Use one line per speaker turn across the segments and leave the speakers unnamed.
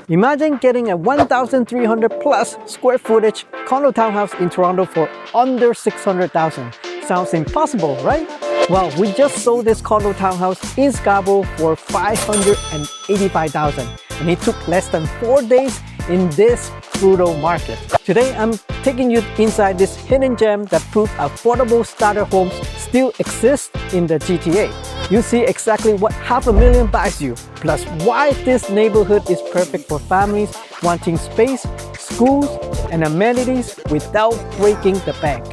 Imagine getting a 1,300 plus square footage condo townhouse in Toronto for under 600,000. Sounds impossible, right? Well, we just sold this condo townhouse in Scarborough for 585,000, and it took less than 4 days in this brutal market. Today, I'm taking you inside this hidden gem that proves affordable starter homes still exist in the GTA. You'll see exactly what $500,000 buys you, plus why this neighborhood is perfect for families wanting space, schools, and amenities without breaking the bank.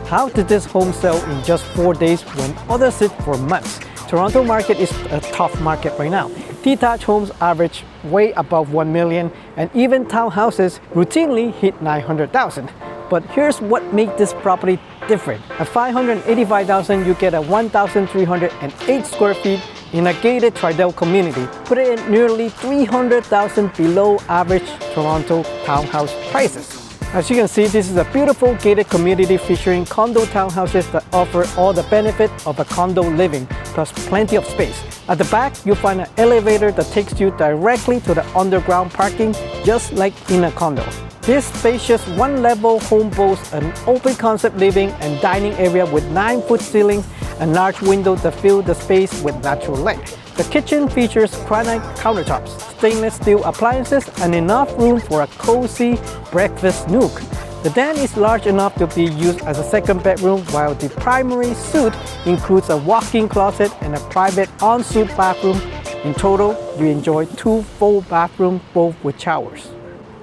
How did this home sell in just 4 days when others sit for months? Toronto market is a tough market right now. Detached homes average way above 1 million, and even townhouses routinely hit 900,000. But here's what makes this property different. At 585,000, you get a 1,308 square feet in a gated Tridel community, putting it nearly 300,000 below average Toronto townhouse prices. As you can see, this is a beautiful gated community featuring condo townhouses that offer all the benefit of a condo living, plus plenty of space. At the back, you'll find an elevator that takes you directly to the underground parking, just like in a condo. This spacious one-level home boasts an open-concept living and dining area with 9-foot ceilings and large windows that fill the space with natural light. The kitchen features granite countertops, stainless steel appliances, and enough room for a cozy breakfast nook. The den is large enough to be used as a second bedroom, while the primary suite includes a walk-in closet and a private ensuite bathroom. In total, you enjoy 2 full bathrooms, both with showers.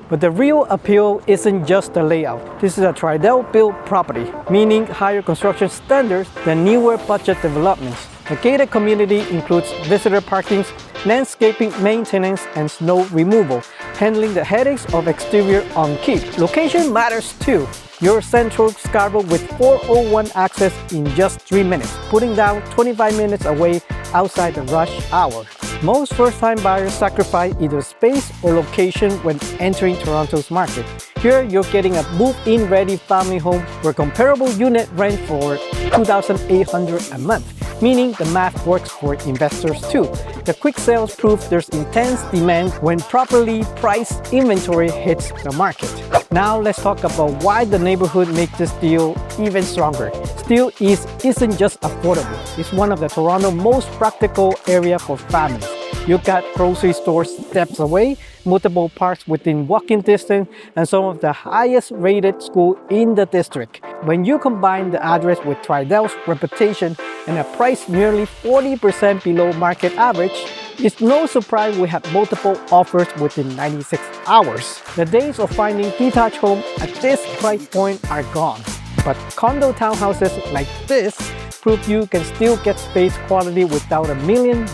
But the real appeal isn't just the layout. This is a Tridel-built property, meaning higher construction standards than newer budget developments. The gated community includes visitor parkings, landscaping maintenance, and snow removal, handling the headaches of exterior upkeep. Location matters too. Your central Scarborough with 401 access in just 3 minutes, putting down 25 minutes away outside the rush hour. Most first-time buyers sacrifice either space or location when entering Toronto's market. Here, you're getting a move-in ready family home where comparable unit rent for $2,800 a month, meaning the math works for investors too. The quick sales prove there's intense demand when properly priced inventory hits the market. Now let's talk about why the neighborhood makes this deal even stronger. Still East isn't just affordable, it's one of the Toronto's most practical areas for families. You've got grocery stores steps away, multiple parks within walking distance, and some of the highest rated schools in the district. When you combine the address with Tridel's reputation and a price nearly 40% below market average, it's no surprise we have multiple offers within 96 hours. The days of finding detached home at this price point are gone. But condo townhouses like this prove you can still get space quality without $1 million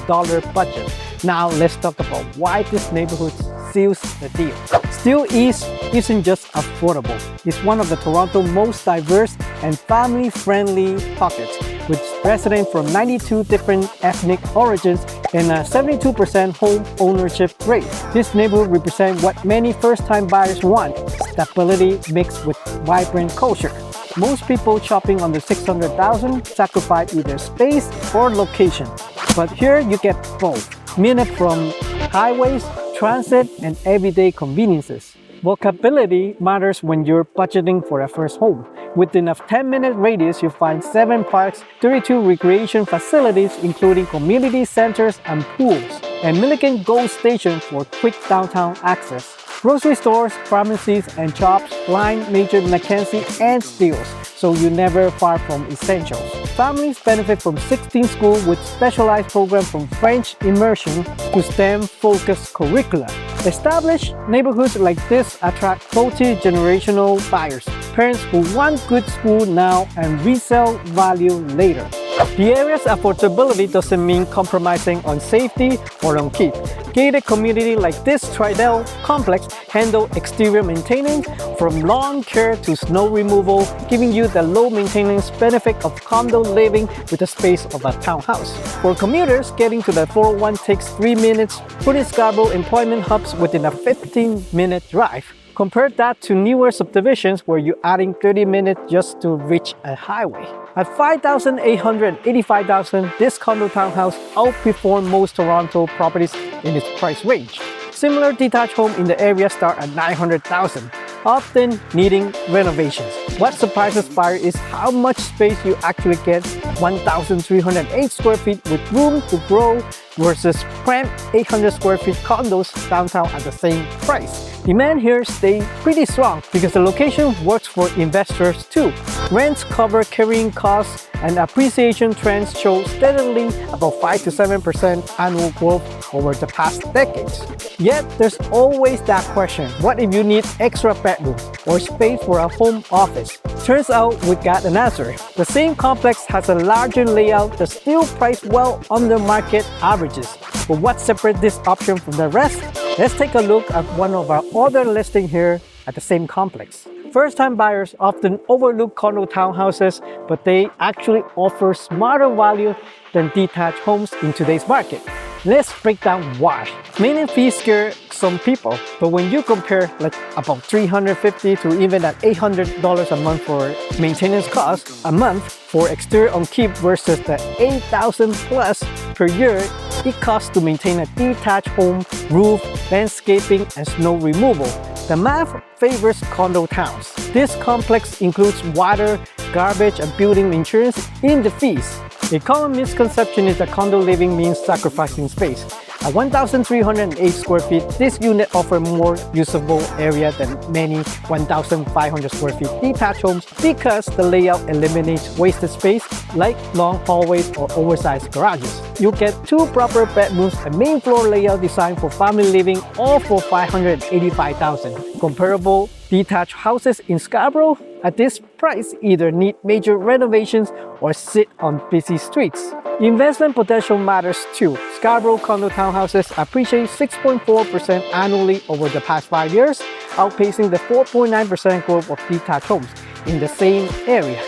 budget. Now let's talk about why this neighborhood seals the deal. Still East isn't just affordable. It's one of the Toronto's most diverse and family-friendly pockets, with residents from 92 different ethnic origins and a 72% home ownership rate. This neighborhood represents what many first-time buyers want: stability mixed with vibrant culture. Most people shopping under 600,000 sacrifice either space or location. But here you get both, minute from highways, transit, and everyday conveniences. Walkability matters when you're budgeting for a first home. Within a 10-minute radius, you'll find 7 parks, 32 recreation facilities, including community centers and pools, and Milliken GO Station for quick downtown access. Grocery stores, pharmacies, and shops line major Mackenzie and Steeles, so you're never far from essentials. Families benefit from 16 schools with specialized programs from French immersion to STEM-focused curricula. Established neighborhoods like this attract multi-generational buyers, parents who want good school now and resale value later. The area's affordability doesn't mean compromising on safety or on keep. Gated community like this Tridel complex handle exterior maintenance from lawn care to snow removal, giving you the low maintenance benefit of condo living with the space of a townhouse. For commuters, getting to the 401 takes 3 minutes, putting Scarborough employment hubs within a 15-minute drive. Compare that to newer subdivisions where you're adding 30 minutes just to reach a highway. At $5,885, this condo townhouse outperformed most Toronto properties in its price range. Similar detached homes in the area start at $900,000, often needing renovations. What surprises buyers is how much space you actually get: 1,308 square feet with room to grow versus cramped 800 square feet condos downtown at the same price. Demand here stays pretty strong because the location works for investors too. Rents cover carrying costs and appreciation trends show steadily about 5 to 7% annual growth over the past decades. Yet there's always that question: what if you need extra bedroom or space for a home office? Turns out we got an answer. The same complex has a larger layout that's still priced well under market averages. But what separates this option from the rest? Let's take a look at one of our other listings here at the same complex. First-time buyers often overlook condo townhouses, but they actually offer smarter value than detached homes in today's market. Let's break down why. Maintenance fees scare some people, but when you compare like about $350 to even at $800 a month for maintenance costs a month for exterior upkeep versus the $8,000 plus per year it costs to maintain a detached home, roof, landscaping, and snow removal, the math favors condo towns. This complex includes water, garbage, and building insurance in the fees. A common misconception is that condo living means sacrificing space. At 1,308 square feet, this unit offers more usable area than many 1,500 square feet detached homes because the layout eliminates wasted space like long hallways or oversized garages. You get 2 proper bedrooms, a main floor layout designed for family living, all for $585,000. Comparable detached houses in Scarborough at this price either need major renovations or sit on busy streets. Investment potential matters too. Scarborough condo townhouses appreciate 6.4% annually over the past 5 years, outpacing the 4.9% growth of detached homes in the same area.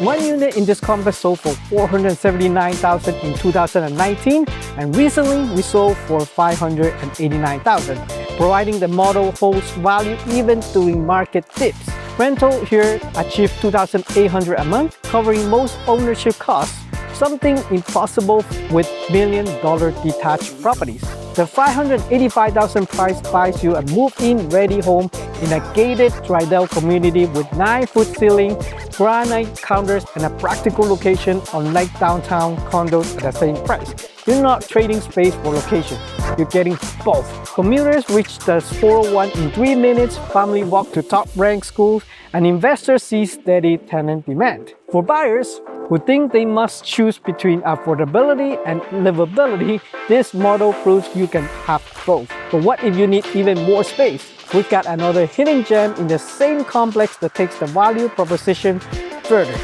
One unit in this complex sold for $479,000 in 2019, and recently we sold for $589,000, providing the model holds value even during market dips. Rental here achieved $2,800 a month, covering most ownership costs, something impossible with million-dollar detached properties. The $585,000 price buys you a move-in ready home in a gated Tridel community with 9-foot ceiling, granite counters, and a practical location unlike downtown condos at the same price. You're not trading space for location. You're getting both. Commuters reach the 401 in 3 minutes, family walk to top-ranked schools, and investors see steady tenant demand. For buyers who think they must choose between affordability and livability, this model proves you can have both. But what if you need even more space? We've got another hidden gem in the same complex that takes the value proposition further.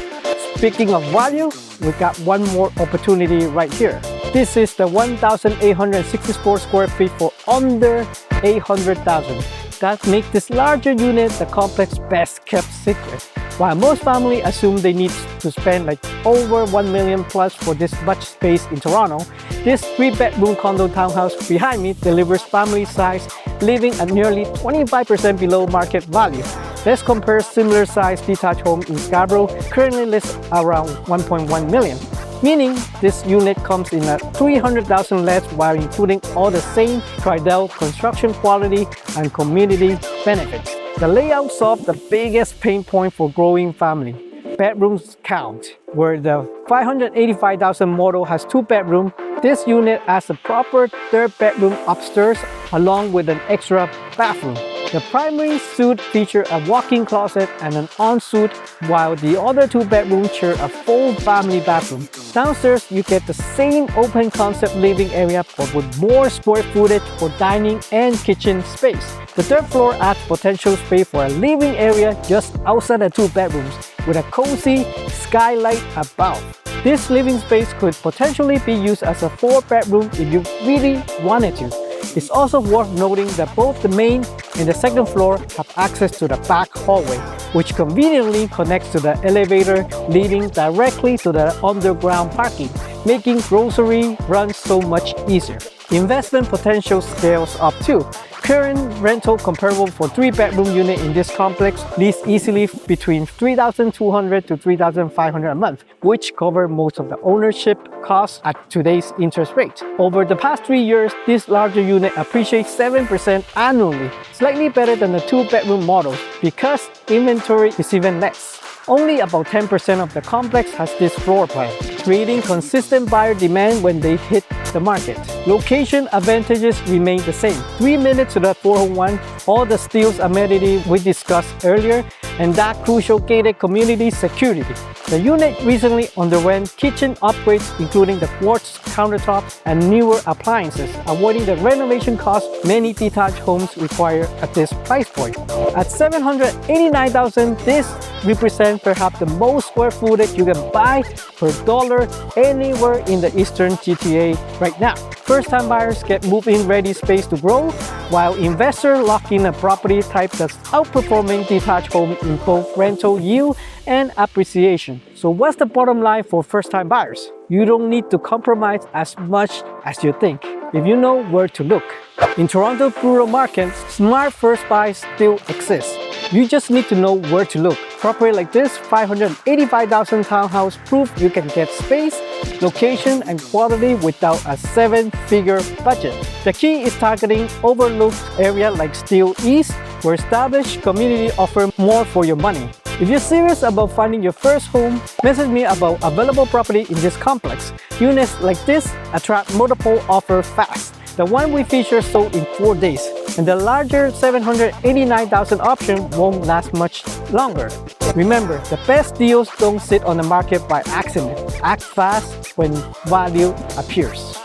Speaking of value, we've got one more opportunity right here. This is the 1,864 square feet for under $800,000. That makes this larger unit the complex's best kept secret. While most families assume they need to spend like over $1 million plus for this much space in Toronto, this 3-bedroom condo townhouse behind me delivers family size living at nearly 25% below market value. Let's compare similar size detached home in Scarborough, currently listed around $1.1 million. Meaning this unit comes in at $300,000 less while including all the same Tridel construction quality and community benefits. The layout solves the biggest pain point for growing family: bedrooms count. Where the $585,000 model has 2 bedrooms, this unit has a proper 3rd bedroom upstairs along with an extra bathroom. The primary suite features a walk-in closet and an ensuite, while the other 2 bedrooms share a full family bathroom. Downstairs, you get the same open concept living area but with more square footage for dining and kitchen space. The 3rd floor adds potential space for a living area just outside the 2 bedrooms with a cozy skylight above. This living space could potentially be used as a 4-bedroom if you really wanted to. It's also worth noting that both the main and the 2nd floor have access to the back hallway, which conveniently connects to the elevator leading directly to the underground parking, making grocery runs so much easier. Investment potential scales up too. current rental comparable for 3-bedroom unit in this complex leads easily between $3,200 to $3,500 a month, which cover most of the ownership costs at today's interest rate. Over the past 3 years, this larger unit appreciates 7% annually, slightly better than the 2-bedroom models because inventory is even less. Only about 10% of the complex has this floor plan, creating consistent buyer demand when they hit the market. Location advantages remain the same. 3 minutes to the 401, all the steals amenity we discussed earlier, and that crucial gated community security. The unit recently underwent kitchen upgrades including the quartz countertops and newer appliances, avoiding the renovation costs many detached homes require at this price point. At $789,000, this represents perhaps the most square footage you can buy per dollar anywhere in the Eastern GTA right now. First-time buyers get move-in ready space to grow, while investors lock in a property type that's outperforming detached homes in both rental yield and appreciation. So what's the bottom line for first-time buyers? You don't need to compromise as much as you think if you know where to look. In Toronto's rural markets, smart first buys still exist. You just need to know where to look. Property like this $585,000 townhouse prove you can get space, location, and quality without a 7-figure budget. The key is targeting overlooked area like Steel East, where established community offer more for your money. If you're serious about finding your first home, message me about available property in this complex. Units like this attract multiple offers fast. The one we feature sold in 4 days, and the larger $789,000 option won't last much longer. Remember, the best deals don't sit on the market by accident. Act fast when value appears.